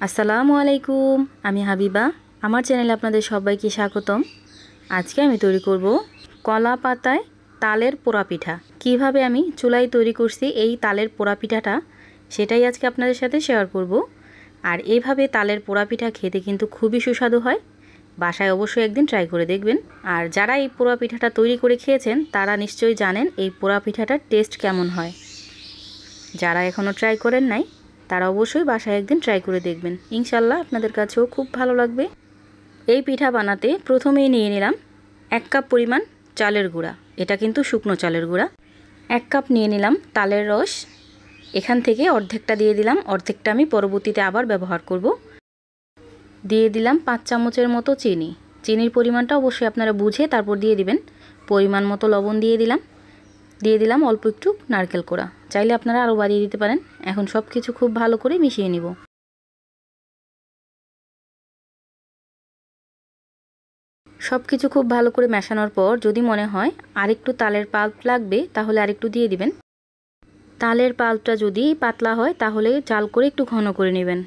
আসসালামু আলাইকুম, আমি হাবিবা। আমার চ্যানেলে আপনাদের সবাইকে স্বাগতম। আজকে আমি তৈরি করব কলা পাতায় তালের পোড়া পিঠা। কিভাবে আমি চুলায় তৈরি করছি এই তালের পোড়া পিঠাটা, সেটাই আজকে আপনাদের সাথে শেয়ার করব। আর এইভাবে তালের পোড়া পিঠা খেতে কিন্তু খুবই সুস্বাদু হয়। বাসায় অবশ্যই একদিন ট্রাই করে দেখবেন। আর যারা এই পোড়া পিঠাটা তৈরি করে খেয়েছেন তারা নিশ্চয়ই জানেন এই পোড়া পিঠাটার টেস্ট কেমন হয়। যারা এখনও ট্রাই করেন নাই তারা অবশ্যই বাসায় একদিন ট্রাই করে দেখবেন, ইনশাল্লাহ আপনাদের কাছেও খুব ভালো লাগবে। এই পিঠা বানাতে প্রথমেই নিয়ে নিলাম 1 কাপ পরিমাণ চালের গুঁড়া। এটা কিন্তু শুকনো চালের গুঁড়া। 1 কাপ নিয়ে নিলাম তালের রস। এখান থেকে অর্ধেকটা দিয়ে দিলাম, অর্ধেকটা আমি পরবর্তীতে আবার ব্যবহার করব। দিয়ে দিলাম 5 চামচের মতো চিনি। চিনির পরিমাণটা অবশ্যই আপনারা বুঝে তারপর দিয়ে দিবেন। পরিমাণ মতো লবণ দিয়ে দিলাম অল্প একটু নারকেল কোড়া। চাইলে আপনারা আরও বাড়িয়ে দিতে পারেন। এখন সব কিছু খুব ভালো করে মিশিয়ে নিব। সব কিছু খুব ভালো করে মেশানোর পর যদি মনে হয় আরেকটু তালের পাল্প লাগবে তাহলে আরেকটু দিয়ে দিবেন। তালের পাল্পটা যদি পাতলা হয় তাহলে জাল করে একটু ঘন করে নেবেন।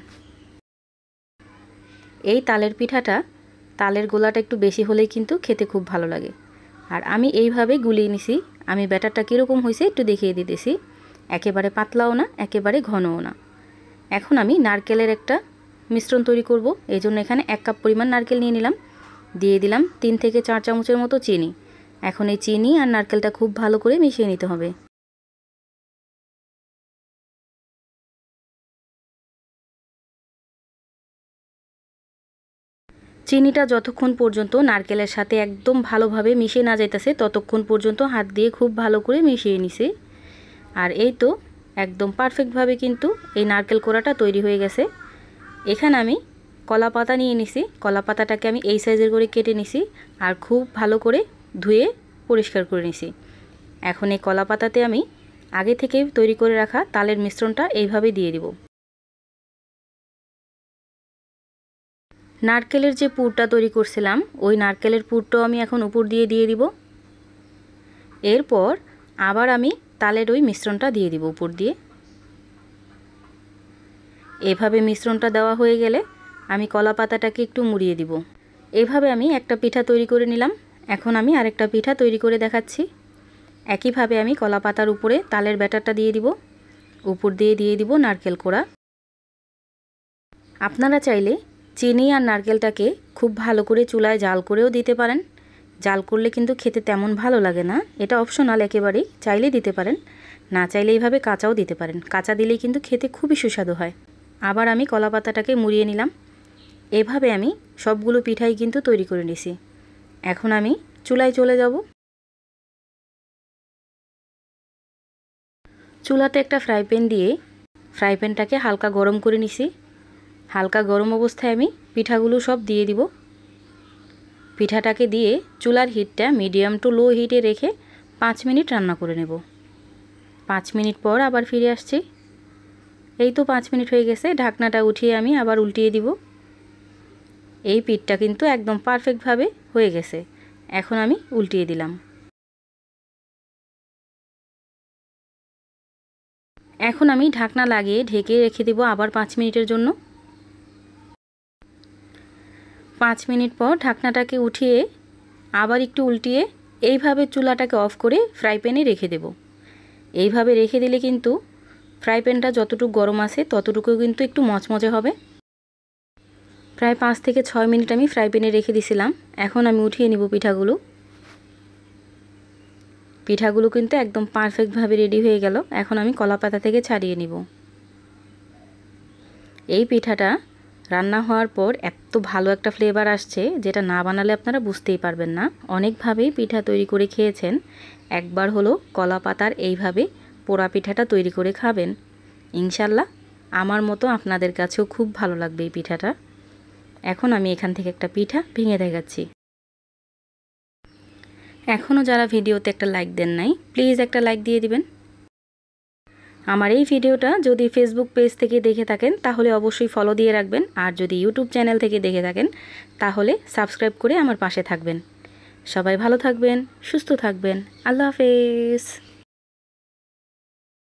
এই তালের পিঠাটা তালের গোলাটা একটু বেশি হলেই কিন্তু খেতে খুব ভালো লাগে। আর আমি এইভাবে গুলিয়ে নিছি। আমি ব্যাটারটা কীরকম হয়েছে একটু দেখিয়ে দিতেছি। একেবারে পাতলাও না, একেবারে ঘনও না। এখন আমি নারকেলের একটা মিশ্রণ তৈরি করব। এই জন্য এখানে 1 কাপ পরিমাণ নারকেল নিয়ে নিলাম। দিয়ে দিলাম 3 থেকে 4 চামচের মতো চিনি। এখন এই চিনি আর নারকেলটা খুব ভালো করে মিশিয়ে নিতে হবে। চিনিটা যতক্ষণ পর্যন্ত নারকেলের সাথে একদম ভালোভাবে মিশে না যাইতেছে ততক্ষণ পর্যন্ত হাত দিয়ে খুব ভালো করে মিশিয়ে নিছি। আর এই তো একদম পারফেক্টভাবে কিন্তু এই নারকেল কোড়াটা তৈরি হয়ে গেছে। এখানে আমি কলা পাতা নিয়ে নিছি। কলা পাতাটাকে আমি এই সাইজের করে কেটে নিছি আর খুব ভালো করে ধুয়ে পরিষ্কার করে নিছি। এখন এই কলা পাতাতে আমি আগে থেকে তৈরি করে রাখা তালের মিশ্রণটা এইভাবে দিয়ে দিব। নারকেলের যে পুরটা তৈরি করছিলাম ওই নারকেলের পুরটাও আমি এখন উপর দিয়ে দিব। এরপর আবার আমি তালের ওই মিশ্রণটা দিয়ে দিব উপর দিয়ে। এভাবে মিশ্রণটা দেওয়া হয়ে গেলে আমি কলা পাতাটাকে একটু মুড়িয়ে দিব। এভাবে আমি একটা পিঠা তৈরি করে নিলাম। এখন আমি আরেকটা পিঠা তৈরি করে দেখাচ্ছি। একইভাবে আমি কলা পাতার উপরে তালের ব্যাটারটা দিয়ে দিব। উপর দিয়ে দিব নারকেল কোড়া। আপনারা চাইলে চিনি আর নারকেলটাকে খুব ভালো করে চুলায় জাল করেও দিতে পারেন। জাল করলে কিন্তু খেতে তেমন ভালো লাগে না, এটা অপশনাল, একেবারেই চাইলে দিতে পারেন, না চাইলে এইভাবে কাঁচাও দিতে পারেন। কাঁচা দিলেই কিন্তু খেতে খুবই সুস্বাদু হয়। আবার আমি কলা পাতাটাকে মুড়িয়ে নিলাম। এভাবে আমি সবগুলো পিঠাই কিন্তু তৈরি করে নিছি। এখন আমি চুলায় চলে যাব। চুলাতে একটা ফ্রাই প্যান দিয়ে ফ্রাই প্যানটাকে হালকা গরম করে নিছি। হালকা গরম অবস্থায় আমি পিঠাগুলো সব দিয়ে দিব। পিঠাটাকে দিয়ে চুলার হিটটা মিডিয়াম টু লো হিটে রেখে 5 মিনিট রান্না করে নেব। 5 মিনিট পর আবার ফিরে আসছি। এই তো 5 মিনিট হয়ে গেছে। ঢাকনাটা উঠিয়ে আমি আবার উল্টিয়ে দিব। এই পিঠটা কিন্তু একদম পারফেক্টভাবে হয়ে গেছে। এখন আমি উল্টিয়ে দিলাম। এখন আমি ঢাকনা লাগিয়ে ঢেকে রেখে দেব আবার 5 মিনিটের জন্য। 5 মিনিট পর ঢাকনাটাকে উঠিয়ে আবার একটু উল্টিয়ে এইভাবে চুলাটাকে অফ করে ফ্রাই প্যানে রেখে দেব। এইভাবে রেখে দিলে কিন্তু ফ্রাই প্যানটা যতটুকু গরম আছে ততটুকু কিন্তু একটু মচমচে হবে। প্রায় 5 থেকে 6 মিনিট আমি ফ্রাই প্যানে রেখে দিয়েছিলাম। এখন আমি উঠিয়ে নিব পিঠাগুলো। পিঠাগুলো কিন্তু একদম পারফেক্টভাবে রেডি হয়ে গেল। এখন আমি কলা পাতা থেকে ছাড়িয়ে নিব। এই পিঠাটা রান্না হওয়ার পর এত ভালো একটা ফ্লেভার আসছে যেটা না বানালে আপনারা বুঝতেই পারবেন না। অনেকভাবেই পিঠা তৈরি করে খেয়েছেন, একবার হলো কলা পাতার এইভাবে পোড়া পিঠাটা তৈরি করে খাবেন। ইনশাল্লাহ আমার মতো আপনাদের কাছেও খুব ভালো লাগবে এই পিঠাটা। এখন আমি এখান থেকে একটা পিঠা ভেঙে দেখাচ্ছি। এখনও যারা ভিডিওতে একটা লাইক দেন নাই প্লিজ একটা লাইক দিয়ে দিবেন। আমার এই ভিডিওটা যদি ফেসবুক পেজ থেকে দেখে থাকেন তাহলে অবশ্যই ফলো দিয়ে রাখবেন, আর যদি ইউটিউব চ্যানেল থেকে দেখে থাকেন তাহলে সাবস্ক্রাইব করে আমার পাশে থাকবেন। সবাই ভালো থাকবেন, সুস্থ থাকবেন। আল্লাহ হাফেজ।